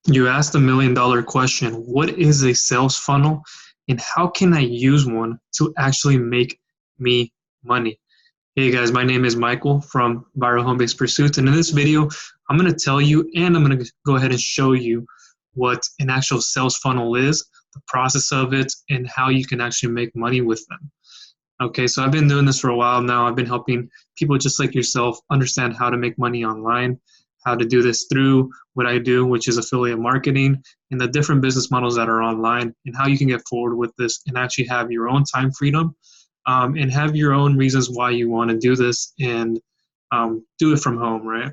You asked $1 million question. What is a sales funnel and how can I use one to actually make me money? Hey guys, my name is Michael from Viral Home Based Pursuits. And in this video, I'm going to tell you and I'm going to go ahead and show you what an actual sales funnel is, the process of it, and how you can actually make money with them. Okay, so I've been doing this for a while now. I've been helping people just like yourself understand how to make money online, how to do this through what I do, which is affiliate marketing, and the different business models that are online, and how you can get forward with this and actually have your own time freedom and have your own reasons why you want to do this and do it from home, right?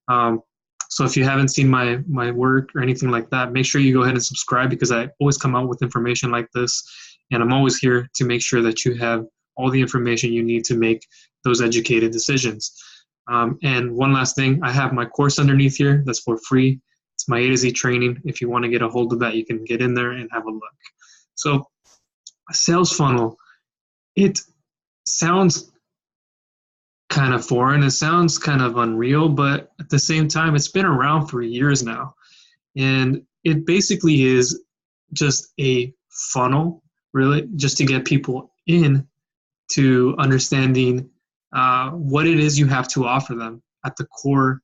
Um, so if you haven't seen my work or anything like that, make sure you go ahead and subscribe because I always come out with information like this, and I'm always here to make sure that you have all the information you need to make those educated decisions. And one last thing, I have my course underneath here that's for free. It's my A to Z training. If you want to get a hold of that, you can get in there and have a look. So a sales funnel, it sounds kind of foreign. It sounds kind of unreal, but at the same time, it's been around for years now. And it basically is just a funnel, really, just to get people in to understanding what it is you have to offer them at the core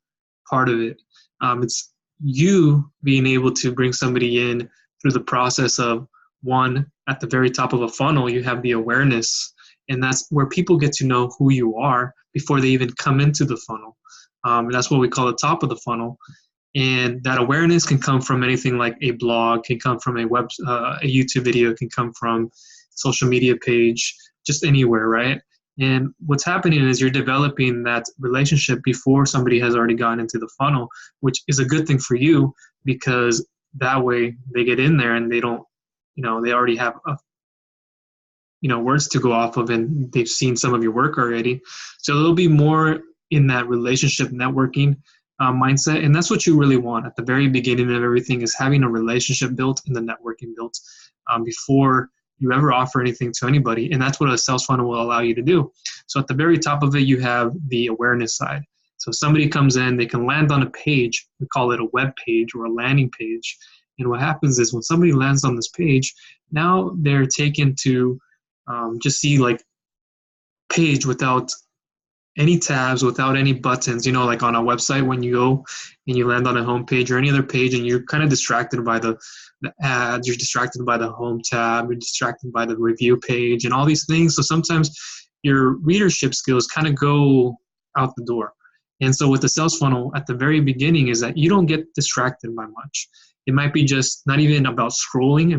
part of it. It's you being able to bring somebody in through the process of one, at the very top of a funnel, you have the awareness, and that's where people get to know who you are before they even come into the funnel. And that's what we call the top of the funnel. And that awareness can come from anything like a blog, can come from a YouTube video, can come from social media page, just anywhere, right? And what's happening is you're developing that relationship before somebody has already gone into the funnel, which is a good thing for you because that way they get in there and they don't, they already have words to go off of and they've seen some of your work already. So there'll be more in that relationship networking mindset. And that's what you really want at the very beginning of everything, is having a relationship built and the networking built before you ever offer anything to anybody. And that's what a sales funnel will allow you to do. So at the very top of it, you have the awareness side. So if somebody comes in, they can land on a page. We call it a web page or a landing page. And what happens is when somebody lands on this page, now they're taken to just see like page without any tabs, without any buttons, like on a website when you go and you land on a home page or any other page and you're kind of distracted by the ads, you're distracted by the home tab, you're distracted by the review page and all these things. So sometimes your readership skills kind of go out the door. And so with the sales funnel at the very beginning is that you don't get distracted by much. It might be just not even about scrolling.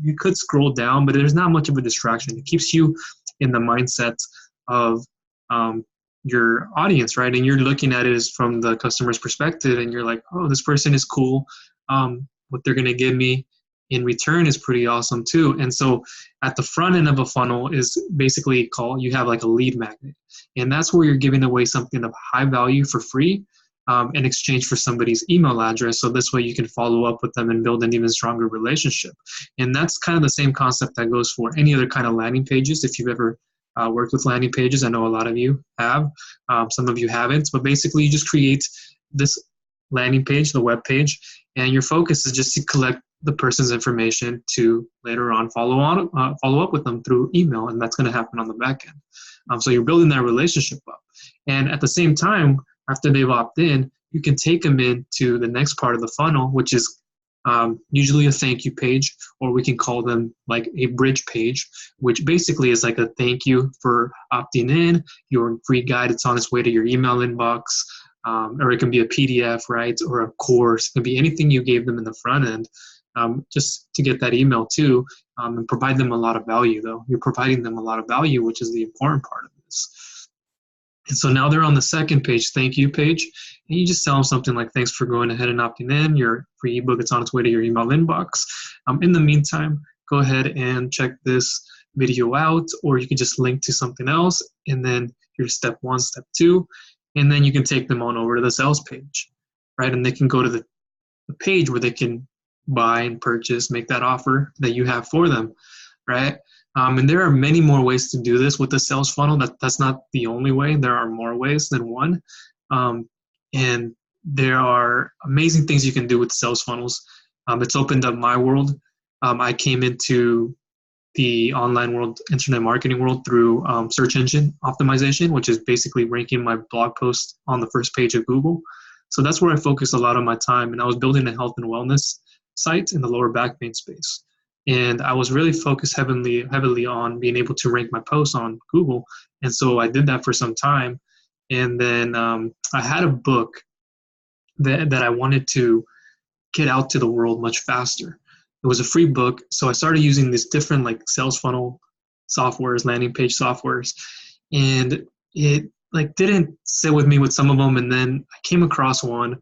You could scroll down, but there's not much of a distraction. It keeps you in the mindset of your audience, right? And you're looking at it as from the customer's perspective, and you're like, oh, this person is cool. What they're going to give me in return is pretty awesome too. And so at the front end of a funnel is basically you have like a lead magnet. And that's where you're giving away something of high value for free in exchange for somebody's email address. So this way you can follow up with them and build an even stronger relationship. And that's kind of the same concept that goes for any other kind of landing pages. If you've ever worked with landing pages, I know a lot of you have, some of you haven't, but basically you just create this landing page, the web page, and your focus is just to collect the person's information to later on follow up with them through email, and that's going to happen on the back end. So you're building that relationship up, and at the same time, after they've opted in, you can take them into the next part of the funnel, which is usually a thank you page, or we can call them like a bridge page, which basically is like a thank you for opting in, your free guide, it's on its way to your email inbox, or it can be a PDF, right, or a course. It can be anything you gave them in the front end, just to get that email too, and provide them a lot of value though. You're providing them a lot of value, which is the important part of this. And so now they're on the second page, thank you page, and you just tell them something like, thanks for going ahead and opting in. Your free ebook, it's on its way to your email inbox. In the meantime, go ahead and check this video out, or you can just link to something else, and then here's step 1, step 2, and then you can take them on over to the sales page, right? And they can go to the page where they can buy and purchase, make that offer that you have for them, right? And there are many more ways to do this with the sales funnel. That's not the only way. There are more ways than one. And there are amazing things you can do with sales funnels. It's opened up my world. I came into the online world, internet marketing world, through search engine optimization, which is basically ranking my blog post on the first page of Google. So that's where I focused a lot of my time. And I was building a health and wellness site in the lower back pain space. And I was really focused heavily on being able to rank my posts on Google. And so I did that for some time. And then I had a book that I wanted to get out to the world much faster. It was a free book, so I started using these different like sales funnel softwares, landing page softwares, and it like didn't sit with me with some of them. And then I came across one,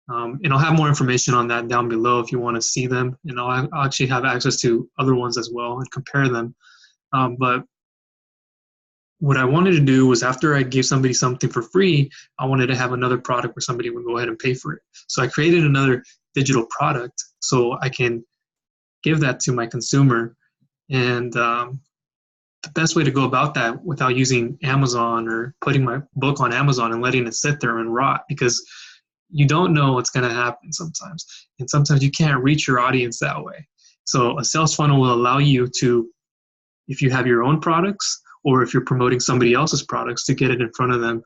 and I'll have more information on that down below if you want to see them, and I'll actually have access to other ones as well and compare them. But what I wanted to do was, after I gave somebody something for free, I wanted to have another product where somebody would go ahead and pay for it. So I created another digital product so I can give that to my consumer. And the best way to go about that without using Amazon or putting my book on Amazon and letting it sit there and rot, because you don't know what's going to happen sometimes. And sometimes you can't reach your audience that way. So a sales funnel will allow you to, if you have your own products, or if you're promoting somebody else's products, to get it in front of them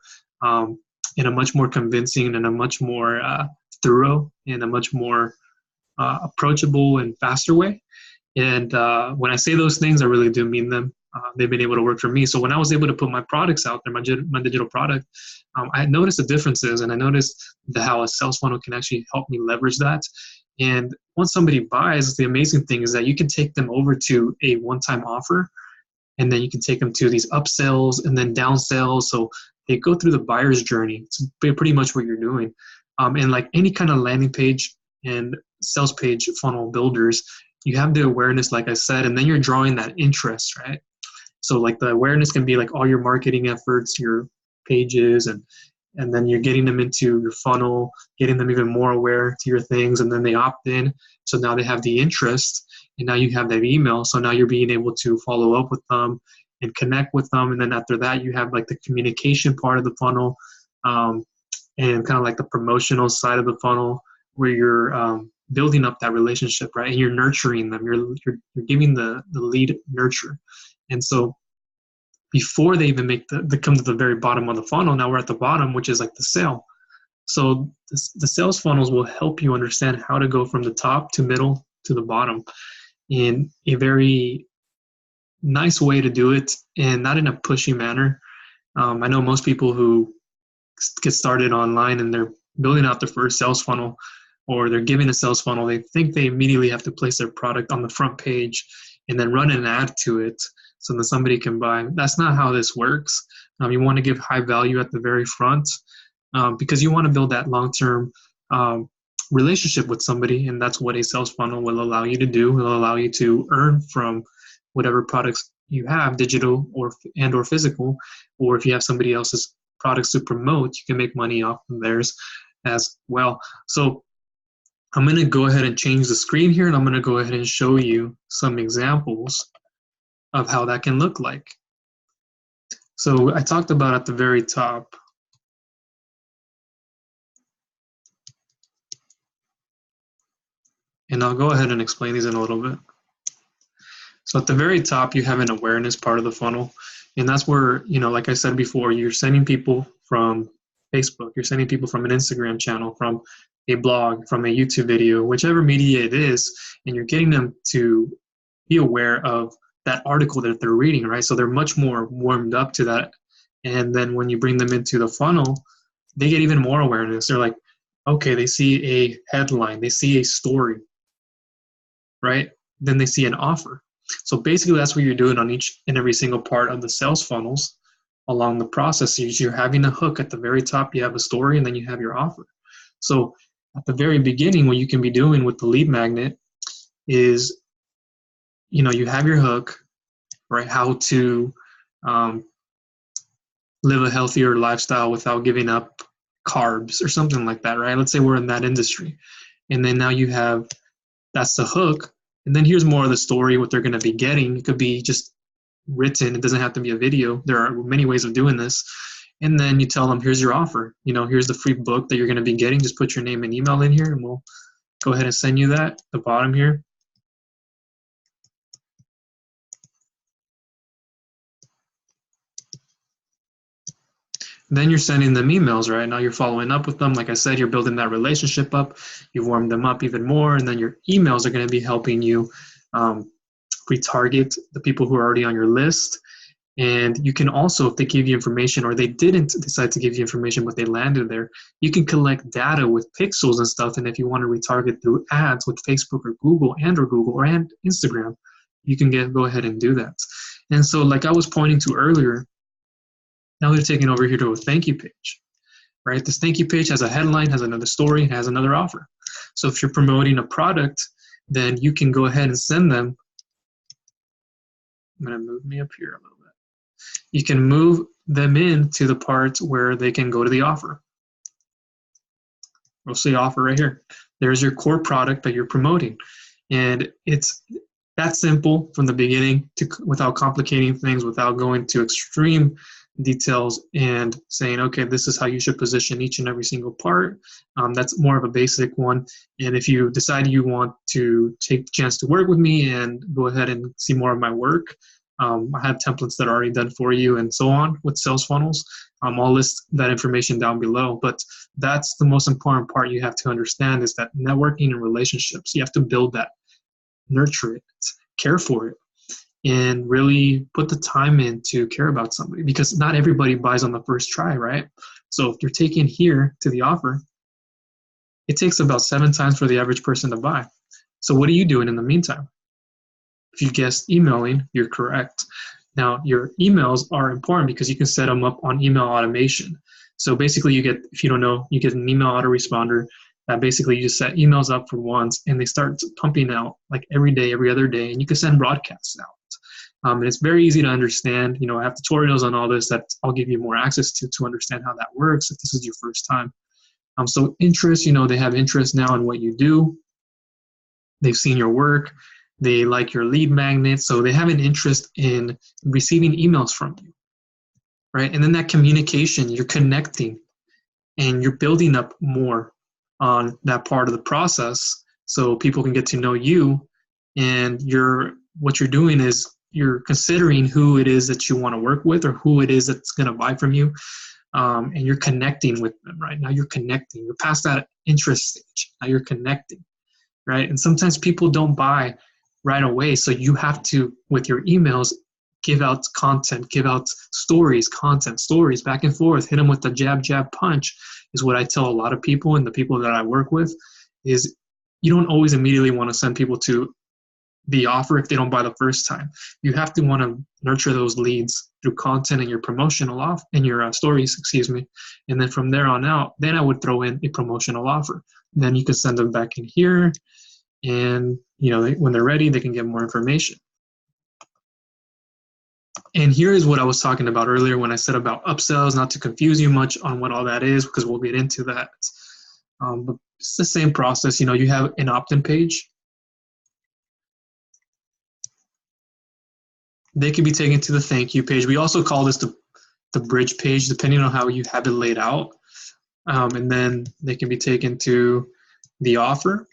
in a much more convincing and a much more thorough and a much more approachable and faster way. And when I say those things, I really do mean them. They've been able to work for me. So when I was able to put my products out there, my digital product, I noticed the differences, and I noticed how a sales funnel can actually help me leverage that. And once somebody buys, the amazing thing is that you can take them over to a one-time offer, and then you can take them to these upsells and then downsells. So they go through the buyer's journey. It's pretty much what you're doing. And like any kind of landing page and sales page funnel builders, you have the awareness, like I said, and then you're drawing that interest, right? So like the awareness can be like all your marketing efforts, your pages, and then you're getting them into your funnel, getting them even more aware to your things, and then they opt in. So now they have the interest, and now you have that email. So now you're being able to follow up with them and connect with them. And then after that, you have like the communication part of the funnel, and kind of like the promotional side of the funnel, where you're building up that relationship, right? And you're nurturing them. You're giving the lead nurture. And so before they even they come to the very bottom of the funnel, now we're at the bottom, which is like the sale. So the sales funnels will help you understand how to go from the top to middle to the bottom in a very nice way to do it, and not in a pushy manner. I know most people who get started online and they're building out their first sales funnel, or they're giving a sales funnel, they think they immediately have to place their product on the front page and then run an ad to it so that somebody can buy. That's not how this works. You want to give high value at the very front, because you want to build that long-term relationship with somebody, and that's what a sales funnel will allow you to do. It will allow you to earn from whatever products you have, digital or physical, or if you have somebody else's products to promote, you can make money off of theirs as well. So I'm going to go ahead and change the screen here, and I'm going to go ahead and show you some examples of how that can look like. So I talked about at the very top, and I'll go ahead and explain these in a little bit. So at the very top, you have an awareness part of the funnel, and that's where, like I said before, you're sending people from Facebook, you're sending people from an Instagram channel, from a blog, from a YouTube video, whichever media it is, and you're getting them to be aware of that article that they're reading, right? So they're much more warmed up to that. And then when you bring them into the funnel, they get even more awareness. They're like, okay, they see a headline, they see a story, right? Then they see an offer. So basically that's what you're doing on each and every single part of the sales funnels along the process. You're having a hook at the very top, you have a story, and then you have your offer. So at the very beginning, what you can be doing with the lead magnet is, you have your hook, right? How to live a healthier lifestyle without giving up carbs or something like that, right? Let's say we're in that industry. And then now you have, that's the hook. And then here's more of the story, what they're going to be getting. It could be just written. It doesn't have to be a video. There are many ways of doing this. And then you tell them, here's your offer. Here's the free book that you're going to be getting. Just put your name and email in here, and we'll go ahead and send you that at the bottom here. Then you're sending them emails, right? Now you're following up with them. Like I said, you're building that relationship up. You've warmed them up even more, and then your emails are going to be helping you retarget the people who are already on your list. And you can also, if they give you information or they didn't decide to give you information but they landed there, you can collect data with pixels and stuff. And if you want to retarget through ads with Facebook or Google and Instagram, you can go ahead and do that. And so like I was pointing to earlier, now they're taking over here to a thank you page, right? This thank you page has a headline, has another story, has another offer. So if you're promoting a product, then you can go ahead and send them. I'm going to move me up here a little bit. You can move them into the part where they can go to the offer. We'll see offer right here. There's your core product that you're promoting. And it's that simple from the beginning without complicating things, without going to extreme details and saying, okay, this is how you should position each and every single part. That's more of a basic one. And if you decide you want to take the chance to work with me and go ahead and see more of my work, I have templates that are already done for you and so on with sales funnels. I'll list that information down below. But that's the most important part you have to understand is that networking and relationships, you have to build that, nurture it, care for it, and really put the time in to care about somebody, because not everybody buys on the first try, right? So if you're taking here to the offer, it takes about 7 times for the average person to buy. So what are you doing in the meantime? If you guessed emailing, you're correct. Now, your emails are important because you can set them up on email automation. So basically you get, if you don't know, you get an email autoresponder. Basically, you just set emails up for once, and they start pumping out like every day, every other day, and you can send broadcasts out. And it's very easy to understand. You know, I have tutorials on all this that I'll give you more access to understand how that works if this is your first time. So interest, you know, they have interest now in what you do. They've seen your work. They like your lead magnet. So they have an interest in receiving emails from you, right? And then that communication, you're connecting and you're building up more on that part of the process so people can get to know you. And what you're doing is you're considering who it is that you want to work with or who it is that's going to buy from you. And you're connecting with them, right? Now you're connecting. You're past that interest stage. Now you're connecting, right? And sometimes people don't buy right away. So you have to, with your emails, give out content, give out stories, content, stories, back and forth, hit them with the jab, jab, punch is what I tell a lot of people, and the people that I work with is you don't always immediately want to send people to the offer if they don't buy the first time. You have to want to nurture those leads through content and your promotional offer and your stories, and then from there on out, then I would throw in a promotional offer. Then you can send them back in here, and you know, when they're ready, they can get more information. And here is what I was talking about earlier when I said about upsells, not to confuse you much on what all that is, because we'll get into that. But it's the same process. You know, you have an opt-in page. They can be taken to the thank you page. We also call this the bridge page, depending on how you have it laid out. And then they can be taken to the offer.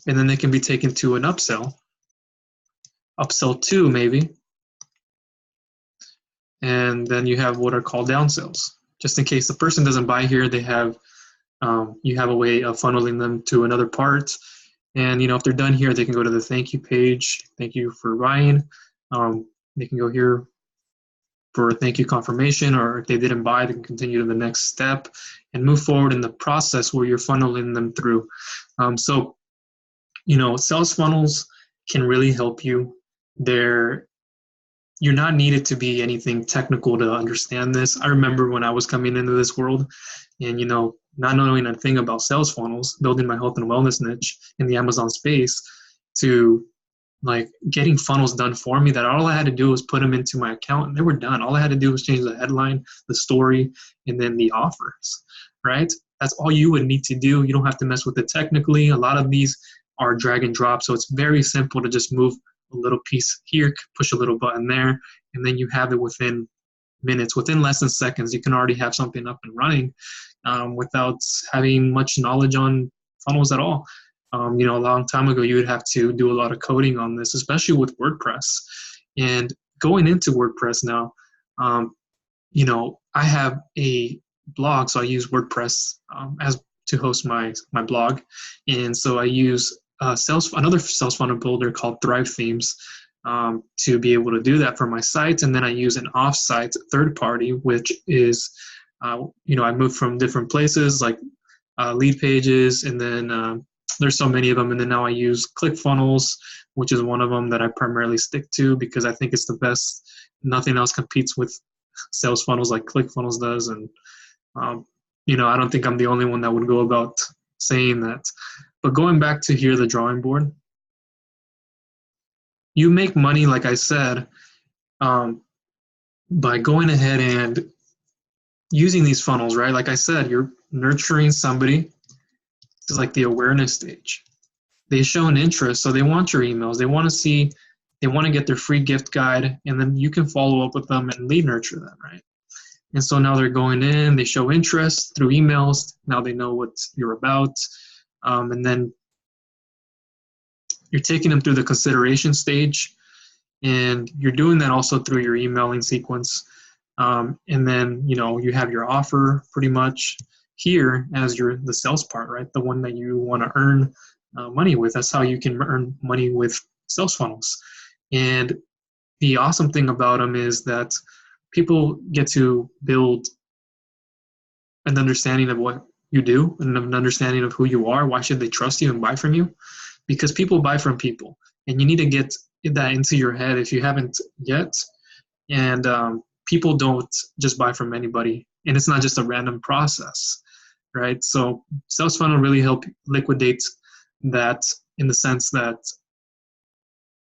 And then they can be taken to an upsell. Upsell 2, maybe. And then you have what are called downsells. Just in case the person doesn't buy here, they have you have a way of funneling them to another part. And you know, if they're done here, they can go to the thank you page. Thank you for buying. They can go here for a thank you confirmation, or if they didn't buy, they can continue to the next step and move forward in the process where you're funneling them through. So, you know, sales funnels can really help you. You're not needed to be anything technical to understand this. I remember when I was coming into this world and, you know, not knowing a thing about sales funnels, building my health and wellness niche in the Amazon space, to like getting funnels done for me that all I had to do was put them into my account and they were done. All I had to do was change the headline, the story, and then the offers, right? That's all you would need to do. You don't have to mess with it technically. A lot of these are drag and drop, so it's very simple to just move a little piece here, push a little button there, and then you have it within minutes, within less than seconds. You can already have something up and running without having much knowledge on funnels at all. A long time ago, you would have to do a lot of coding on this, especially with WordPress. And going into WordPress now, I have a blog, so I use WordPress as to host my blog, and so I use another sales funnel builder called Thrive Themes to be able to do that for my site, and then I use an off-site third party, which is I moved from different places like Lead Pages, and then there's so many of them, and then now I use Clickfunnels, which is one of them that I primarily stick to because I think it's the best. Nothing else competes with sales funnels like Clickfunnels does, and I don't think I'm the only one that would go about saying that. But going back to here, the drawing board, you make money, like I said, by going ahead and using these funnels, right? Like I said, you're nurturing somebody. It's like the awareness stage. They show an interest, so they want your emails. They want to get their free gift guide, and then you can follow up with them and lead nurture them, right? And so now they're going in, they show interest through emails. Now they know what you're about. And then you're taking them through the consideration stage, and you're doing that also through your emailing sequence. And then, you have your offer pretty much here as the sales part, right? The one that you want to earn money with. That's how you can earn money with sales funnels. And the awesome thing about them is that people get to build an understanding of what you do and an understanding of who you are. Why should they trust you and buy from you? Because people buy from people, and you need to get that into your head if you haven't yet. And people don't just buy from anybody, and it's not just a random process, right? So sales funnel really help liquidate that in the sense that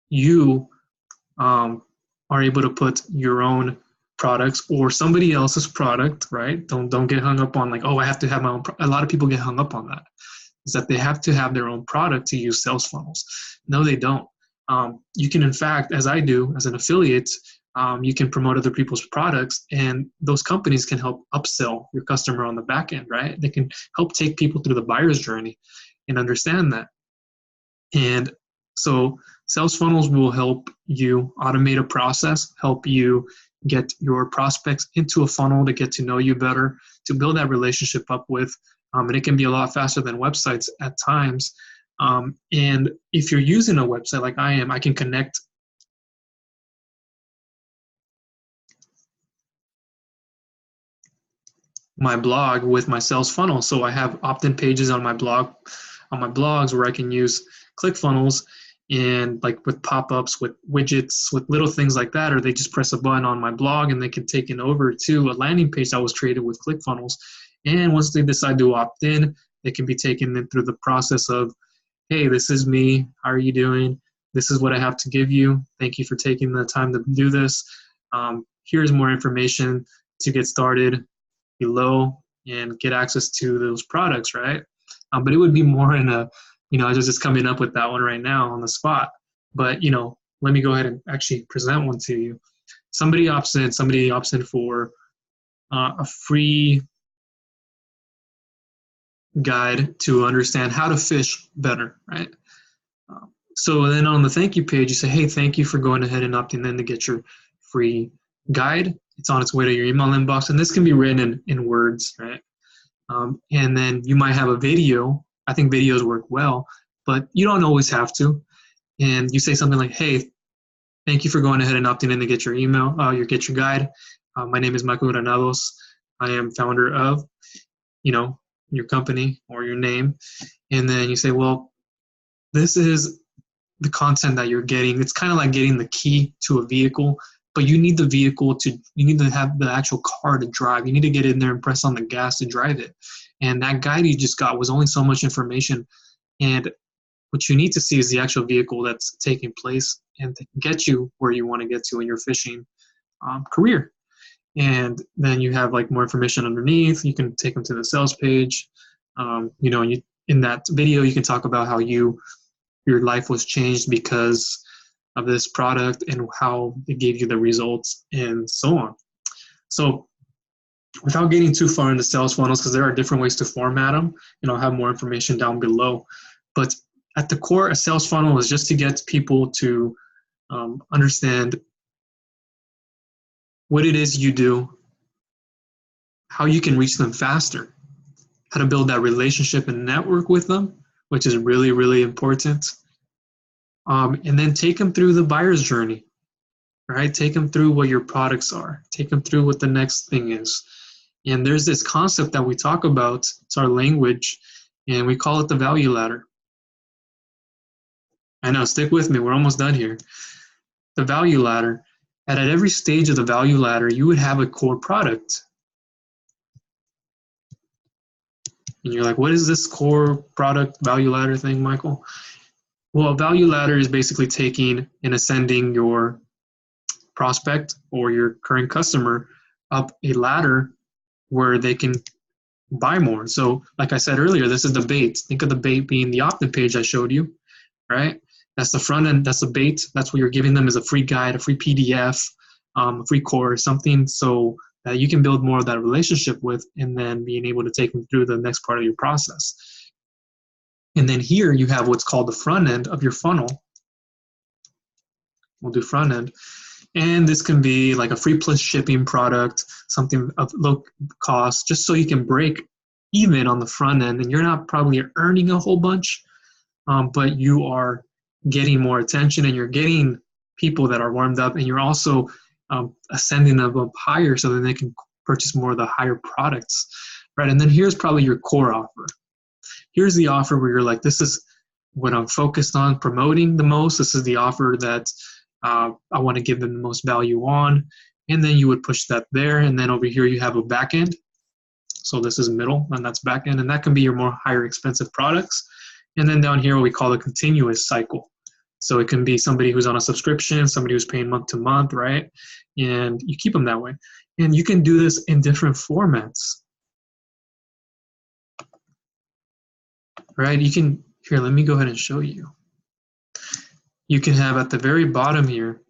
you are able to put your own products or somebody else's product, right? Don't get hung up on like, oh, I have to have my own. A lot of people get hung up on that, is that they have to have their own product to use sales funnels. No, they don't. You can, in fact, as I do as an affiliate, you can promote other people's products, and those companies can help upsell your customer on the back end, right? They can help take people through the buyer's journey and understand that. And so sales funnels will help you automate a process, help you get your prospects into a funnel to get to know you better, to build that relationship up with. And it can be a lot faster than websites at times. And if you're using a website like I am, I can connect my blog with my sales funnel. So I have opt-in pages on my blogs where I can use ClickFunnels and like with pop-ups, with widgets, with little things like that, or they just press a button on my blog and they can take it over to a landing page that was created with ClickFunnels. And once they decide to opt in, they can be taken through the process of, hey, this is me. How are you doing? This is what I have to give you. Thank you for taking the time to do this. Here's more information to get started below and get access to those products, right? But it would be more in a, I was just coming up with that one right now on the spot. But, let me go ahead and actually present one to you. Somebody opts in for a free guide to understand how to fish better, right? So then on the thank you page, you say, hey, thank you for going ahead and opting in to get your free guide. It's on its way to your email inbox, and this can be written in words, right? And then you might have a video. I think videos work well, but you don't always have to. And you say something like, hey, thank you for going ahead and opting in to get your email, get your guide. My name is Michael Granados. I am founder of, your company or your name. And then you say, well, this is the content that you're getting. It's kind of like getting the key to a vehicle, but you need you need to have the actual car to drive. You need to get in there and press on the gas to drive it. And that guide you just got was only so much information. And what you need to see is the actual vehicle that's taking place and to get you where you want to get to in your fishing career. And then you have like more information underneath. You can take them to the sales page. In that video, you can talk about how your life was changed because of this product and how it gave you the results and so on. So without getting too far into sales funnels, because there are different ways to format them, and I'll have more information down below. But at the core, a sales funnel is just to get people to understand what it is you do, how you can reach them faster, how to build that relationship and network with them, which is really, really important. And then take them through the buyer's journey, right? Take them through what your products are. Take them through what the next thing is. And there's this concept that we talk about. It's our language, and we call it the value ladder. I know, stick with me. We're almost done here. The value ladder. And at every stage of the value ladder, you would have a core product. And you're like, what is this core product value ladder thing, Michael? Well, a value ladder is basically taking and ascending your prospect or your current customer up a ladder where they can buy more. So like I said earlier, this is the bait. Think of the bait being the opt-in page I showed you, right? That's the front end, that's the bait. That's what you're giving them as a free guide, a free PDF, a free course, something so that you can build more of that relationship with, and then being able to take them through the next part of your process. And then here you have what's called the front end of your funnel. We'll do front end. And this can be like a free plus shipping product, something of low cost, just so you can break even on the front end. And you're not probably earning a whole bunch, but you are getting more attention and you're getting people that are warmed up, and you're also ascending them up higher so that they can purchase more of the higher products, right? And then here's probably your core offer. Here's the offer where you're like, this is what I'm focused on promoting the most. This is the offer that I want to give them the most value on. And then you would push that there. And then over here you have a back end. So this is middle, and that's back end. And that can be your more higher expensive products. And then down here what we call a continuous cycle. So it can be somebody who's on a subscription, somebody who's paying month to month, right? And you keep them that way. And you can do this in different formats. Right? You can, here, let me go ahead and show you. You can have at the very bottom here,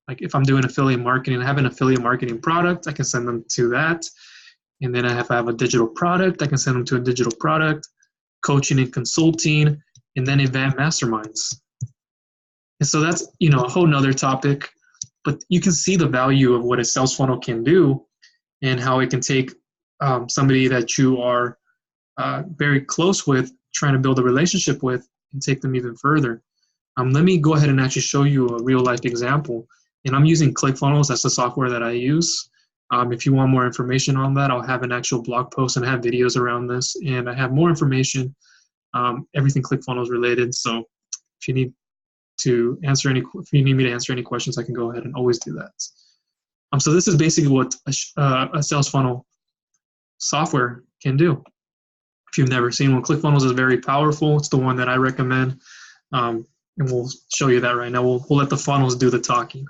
like if I'm doing affiliate marketing, I have an affiliate marketing product, I can send them to that. And then if I have a digital product, I can send them to a digital product, coaching and consulting, and then event masterminds. And so that's, you know, a whole nother topic, but you can see the value of what a sales funnel can do and how it can take somebody that you are very close with, trying to build a relationship with, and take them even further. Let me go ahead and actually show you a real life example. And I'm using Clickfunnels. That's the software that I use. If you want more information on that, I'll have an actual blog post and I have videos around this. And I have more information, everything Clickfunnels related. So if you need to answer if you need me to answer any questions, I can go ahead and always do that. So this is basically what a sales funnel software can do. If you've never seen one, Clickfunnels is very powerful. It's the one that I recommend. And we'll show you that right now. We'll let the funnels do the talking.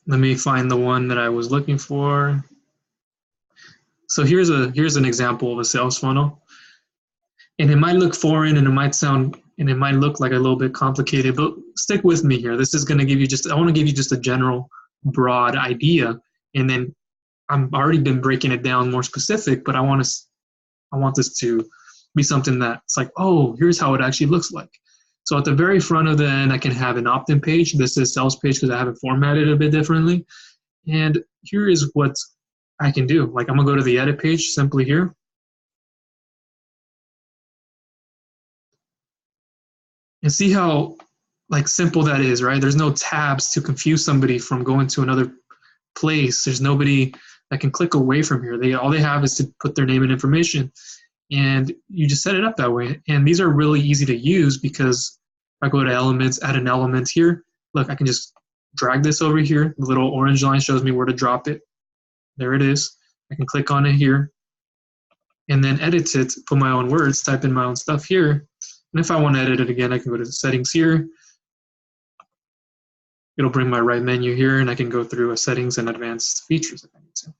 Let me find the one that I was looking for. So here's an example of a sales funnel. And it might look foreign and it might look like a little bit complicated, but stick with me here. This is going to give you I want to give you just a general broad idea. And then I've already been breaking it down more specific, but I want this to be something that's like, oh, here's how it actually looks like. So at the very front of the end, I can have an opt-in page. This is sales page because I have it formatted a bit differently. And here is what I can do. Like I'm gonna go to the edit page simply here. And see how like simple that is, right? There's no tabs to confuse somebody from going to another place. There's nobody that can click away from here. All they have is to put their name and information. And you just set it up that way. And these are really easy to use because if I go to elements, add an element here, look, I can just drag this over here. The little orange line shows me where to drop it. There it is. I can click on it here and then edit it, put my own words, type in my own stuff here. And if I want to edit it again, I can go to the settings here. It'll bring my right menu here and I can go through settings and advanced features if I need to.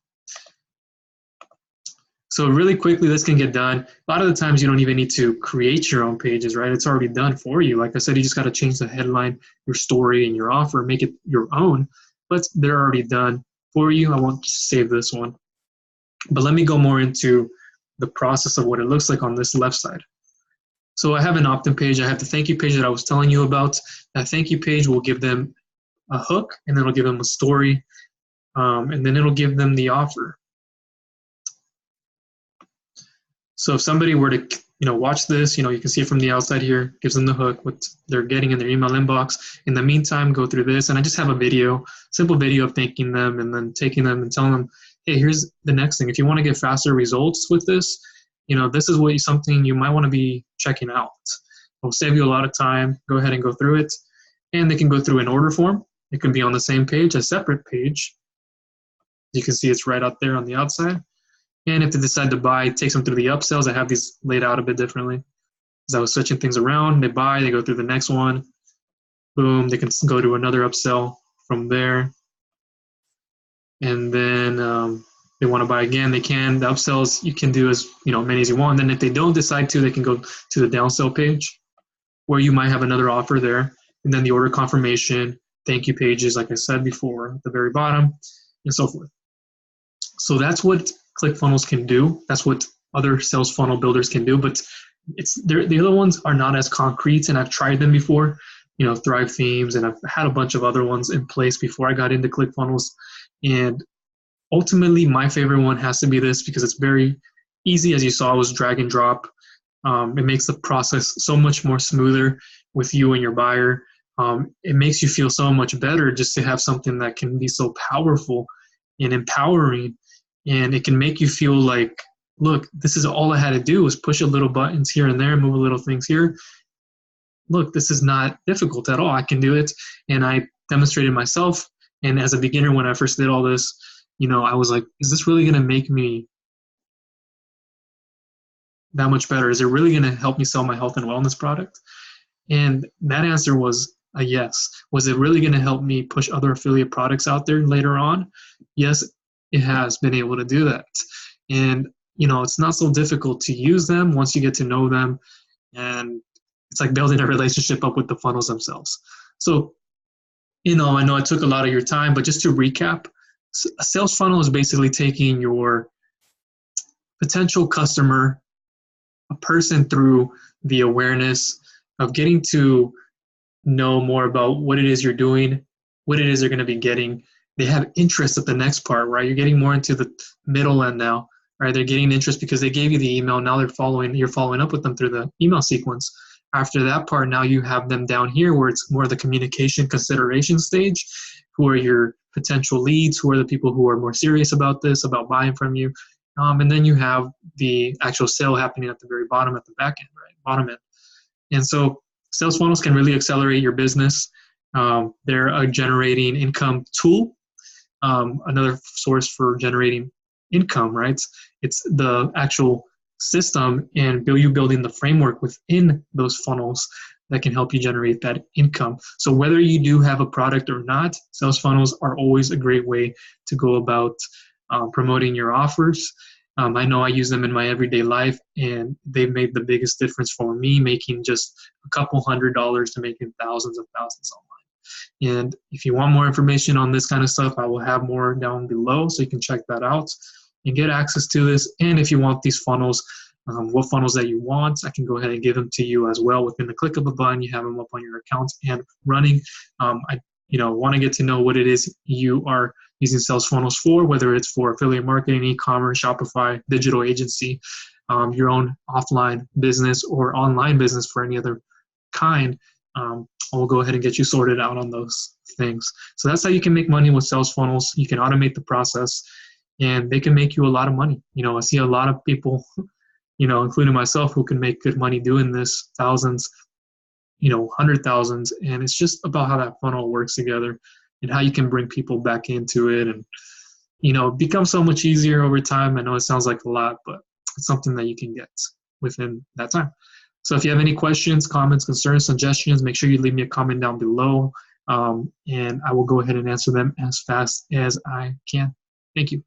So really quickly, this can get done. A lot of the times you don't even need to create your own pages, right? It's already done for you. Like I said, you just got to change the headline, your story, and your offer, make it your own, but they're already done for you. I won't save this one. But let me go more into the process of what it looks like on this left side. So I have an opt-in page. I have the thank you page that I was telling you about. That thank you page will give them a hook, and then it'll give them a story, and then it'll give them the offer. So if somebody were to watch this, you can see it from the outside here, gives them the hook, what they're getting in their email inbox. In the meantime, go through this, and I just have a video, simple video of thanking them and then taking them and telling them, hey, here's the next thing. If you want to get faster results with this, this is something you might want to be checking out. It'll save you a lot of time. Go ahead and go through it. And they can go through an order form. It can be on the same page, a separate page. You can see it's right out there on the outside. And if they decide to buy, it takes them through the upsells. I have these laid out a bit differently. As I was switching things around, they buy, they go through the next one. Boom, they can go to another upsell from there. And then they want to buy again, they can. The upsells you can do as many as you want. And then if they don't decide to, they can go to the downsell page where you might have another offer there. And then the order confirmation, thank you pages, like I said before, at the very bottom, and so forth. So that's what Clickfunnels can do. That's what other sales funnel builders can do. But the other ones are not as concrete, and I've tried them before. Thrive Themes, and I've had a bunch of other ones in place before I got into Clickfunnels. And ultimately, my favorite one has to be this because it's very easy. As you saw, it was drag and drop. It makes the process so much more smoother with you and your buyer. It makes you feel so much better just to have something that can be so powerful and empowering. And it can make you feel like, look, this is all I had to do was push a little buttons here and there, move a little things here. Look, this is not difficult at all. I can do it. And I demonstrated myself. And as a beginner, when I first did all this, I was like, is this really going to make me that much better? Is it really going to help me sell my health and wellness product? And that answer was a yes. Was it really going to help me push other affiliate products out there later on? Yes, it has been able to do that. And, it's not so difficult to use them once you get to know them. And it's like building a relationship up with the funnels themselves. So, I know I took a lot of your time, but just to recap, a sales funnel is basically taking your potential customer, a person, through the awareness of getting to know more about what it is you're doing, what it is they're going to be getting. They have interest at the next part, right? You're getting more into the middle end now, right? They're getting interest because they gave you the email. Now you're following up with them through the email sequence. After that part, now you have them down here where it's more the communication consideration stage. Who are your potential leads? Who are the people who are more serious about this, about buying from you? And then you have the actual sale happening at the very bottom, at the back end, right? Bottom end. And so sales funnels can really accelerate your business. They're a generating income tool, another source for generating income, right? It's the actual system and you building the framework within those funnels that can help you generate that income. So whether you do have a product or not, sales funnels are always a great way to go about promoting your offers. I know I use them in my everyday life, and they've made the biggest difference for me, making just a couple $100s to making thousands of thousands online. And if you want more information on this kind of stuff, I will have more down below, so you can check that out and get access to this. And if you want these funnels, what funnels that you want, I can go ahead and give them to you as well. Within the click of a button, you have them up on your account and running. I want to get to know what it is you are using sales funnels for, whether it's for affiliate marketing, e-commerce, Shopify, digital agency, your own offline business or online business for any other kind. I'll go ahead and get you sorted out on those things. So that's how you can make money with sales funnels. You can automate the process, and they can make you a lot of money. I see a lot of people, including myself, who can make good money doing this, thousands, 100,000s. And it's just about how that funnel works together and how you can bring people back into it and, become so much easier over time. I know it sounds like a lot, but it's something that you can get within that time. So if you have any questions, comments, concerns, suggestions, make sure you leave me a comment down below, and I will go ahead and answer them as fast as I can. Thank you.